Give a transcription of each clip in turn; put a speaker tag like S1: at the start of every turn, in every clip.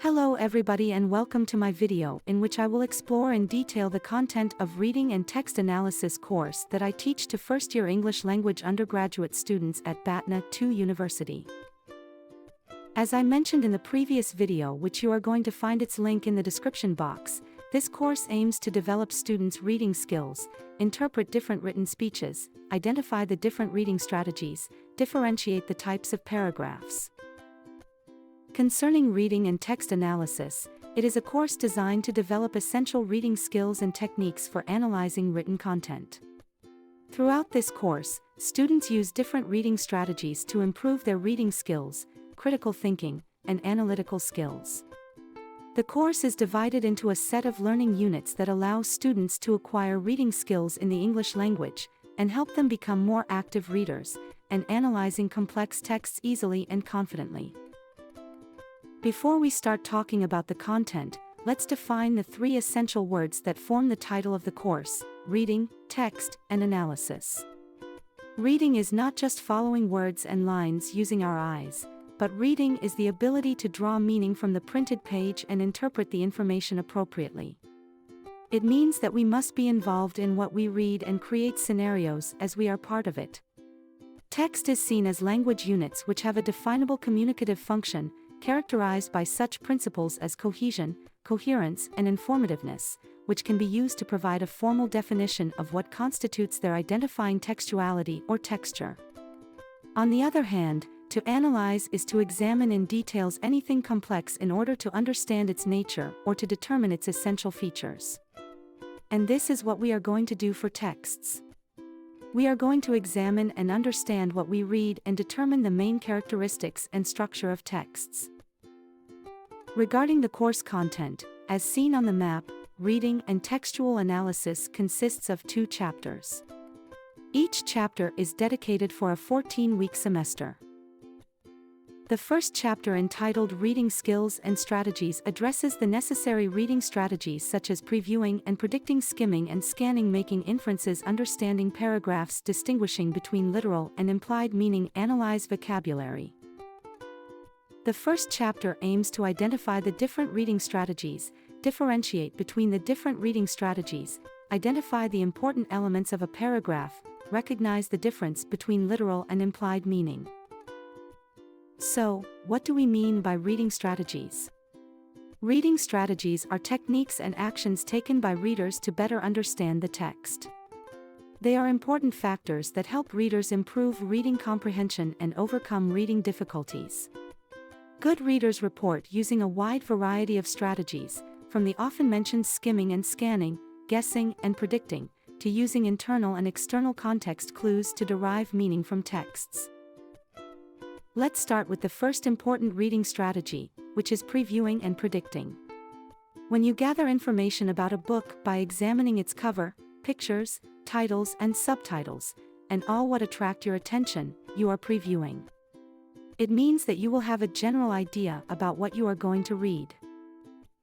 S1: Hello everybody and welcome to my video in which I will explore in detail the content of Reading and Text Analysis course that I teach to first-year English language undergraduate students at Batna 2 University. As I mentioned in the previous video, which you are going to find its link in the description box, this course aims to develop students' reading skills, interpret different written speeches, identify the different reading strategies, differentiate the types of paragraphs. Concerning reading and text analysis, it is a course designed to develop essential reading skills and techniques for analyzing written content. Throughout this course, students use different reading strategies to improve their reading skills, critical thinking, and analytical skills. The course is divided into a set of learning units that allow students to acquire reading skills in the English language and help them become more active readers and analyzing complex texts easily and confidently. Before we start talking about the content, let's define the three essential words that form the title of the course: reading, text, and analysis. Reading is not just following words and lines using our eyes, but reading is the ability to draw meaning from the printed page and interpret the information appropriately. It means that we must be involved in what we read and create scenarios as we are part of it. Text is seen as language units which have a definable communicative function, characterized by such principles as cohesion, coherence, and informativeness, which can be used to provide a formal definition of what constitutes their identifying textuality or texture. On the other hand, to analyze is to examine in details anything complex in order to understand its nature or to determine its essential features. And this is what we are going to do for texts. We are going to examine and understand what we read and determine the main characteristics and structure of texts. Regarding the course content, as seen on the map, reading and textual analysis consists of 2 chapters. Each chapter is dedicated for a 14-week semester. The first chapter, entitled Reading Skills and Strategies, addresses the necessary reading strategies such as previewing and predicting, skimming and scanning, making inferences, understanding paragraphs, distinguishing between literal and implied meaning, analyze vocabulary. The first chapter aims to identify the different reading strategies, differentiate between the different reading strategies, identify the important elements of a paragraph, recognize the difference between literal and implied meaning. So, what do we mean by reading strategies? Reading strategies are techniques and actions taken by readers to better understand the text. They are important factors that help readers improve reading comprehension and overcome reading difficulties. Good readers report using a wide variety of strategies, from the often mentioned skimming and scanning, guessing and predicting, to using internal and external context clues to derive meaning from texts. Let's start with the first important reading strategy, which is previewing and predicting. When you gather information about a book by examining its cover, pictures, titles and subtitles, and all what attract your attention, you are previewing. It means that you will have a general idea about what you are going to read.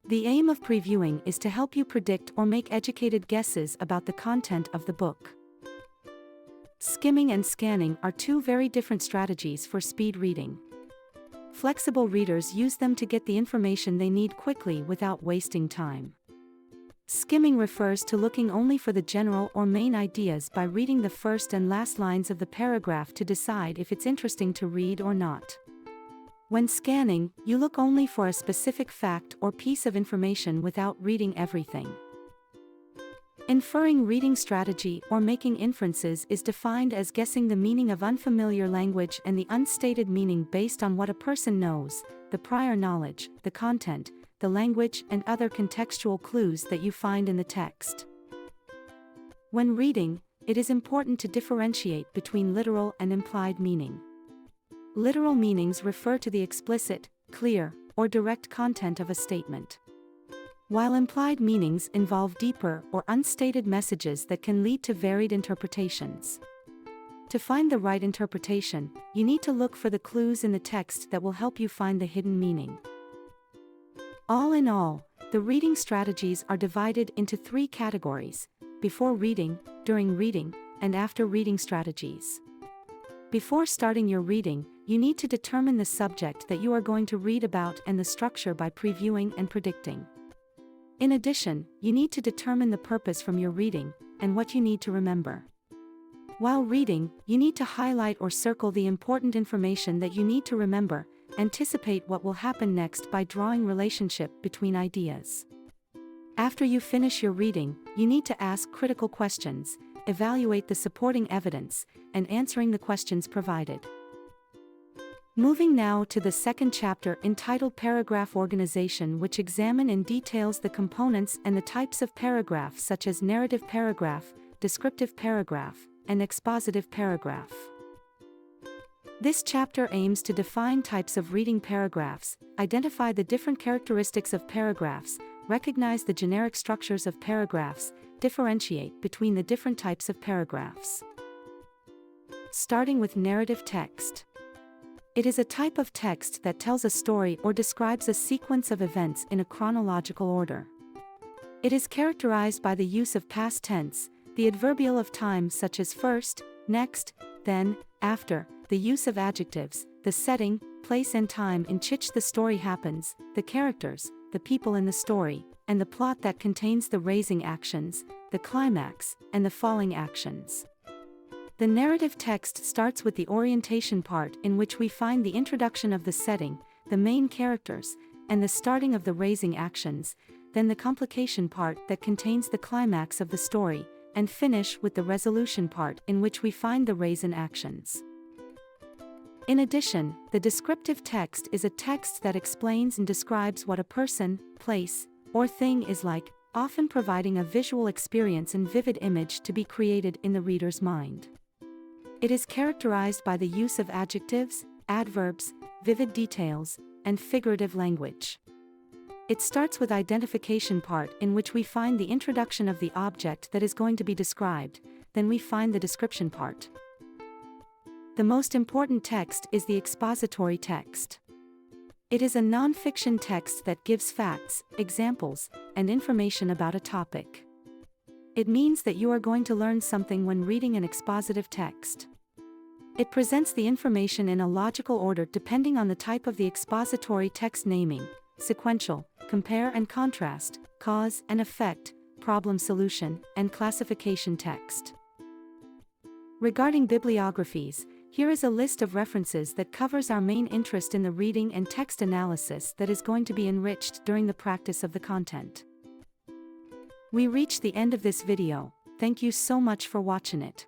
S1: The aim of previewing is to help you predict or make educated guesses about the content of the book. Skimming and scanning are 2 very different strategies for speed reading. Flexible readers use them to get the information they need quickly without wasting time. Skimming refers to looking only for the general or main ideas by reading the first and last lines of the paragraph to decide if it's interesting to read or not. When scanning, you look only for a specific fact or piece of information without reading everything. Inferring reading strategy or making inferences is defined as guessing the meaning of unfamiliar language and the unstated meaning based on what a person knows, the prior knowledge, the content, the language and other contextual clues that you find in the text. When reading, it is important to differentiate between literal and implied meaning. Literal meanings refer to the explicit, clear, or direct content of a statement, while implied meanings involve deeper or unstated messages that can lead to varied interpretations. To find the right interpretation, you need to look for the clues in the text that will help you find the hidden meaning. All in all, the reading strategies are divided into 3 categories: before reading, during reading, and after reading strategies. Before starting your reading, you need to determine the subject that you are going to read about and the structure by previewing and predicting. In addition, you need to determine the purpose from your reading and what you need to remember. While reading, you need to highlight or circle the important information that you need to remember, anticipate what will happen next by drawing relationship between ideas. After you finish your reading, you need to ask critical questions, evaluate the supporting evidence, and answering the questions provided. Moving now to the second chapter entitled Paragraph Organization, which examine and details the components and the types of paragraph such as narrative paragraph, descriptive paragraph, and expositive paragraph. This chapter aims to define types of reading paragraphs, identify the different characteristics of paragraphs, recognize the generic structures of paragraphs, differentiate between the different types of paragraphs. Starting with narrative text. It is a type of text that tells a story or describes a sequence of events in a chronological order. It is characterized by the use of past tense, the adverbial of time such as first, next, then, after, the use of adjectives, the setting, place and time in which the story happens, the characters, the people in the story, and the plot that contains the raising actions, the climax, and the falling actions. The narrative text starts with the orientation part in which we find the introduction of the setting, the main characters, and the starting of the raising actions, then the complication part that contains the climax of the story, and finish with the resolution part in which we find the raising actions. In addition, the descriptive text is a text that explains and describes what a person, place, or thing is like, often providing a visual experience and vivid image to be created in the reader's mind. It is characterized by the use of adjectives, adverbs, vivid details, and figurative language. It starts with identification part in which we find the introduction of the object that is going to be described, then we find the description part. The most important text is the expository text. It is a non-fiction text that gives facts, examples, and information about a topic. It means that you are going to learn something when reading an expositive text. It presents the information in a logical order depending on the type of the expository text, naming, sequential, compare and contrast, cause and effect, problem solution, and classification text. Regarding bibliographies, here is a list of references that covers our main interest in the reading and text analysis that is going to be enriched during the practice of the content. We reached the end of this video. Thank you so much for watching it.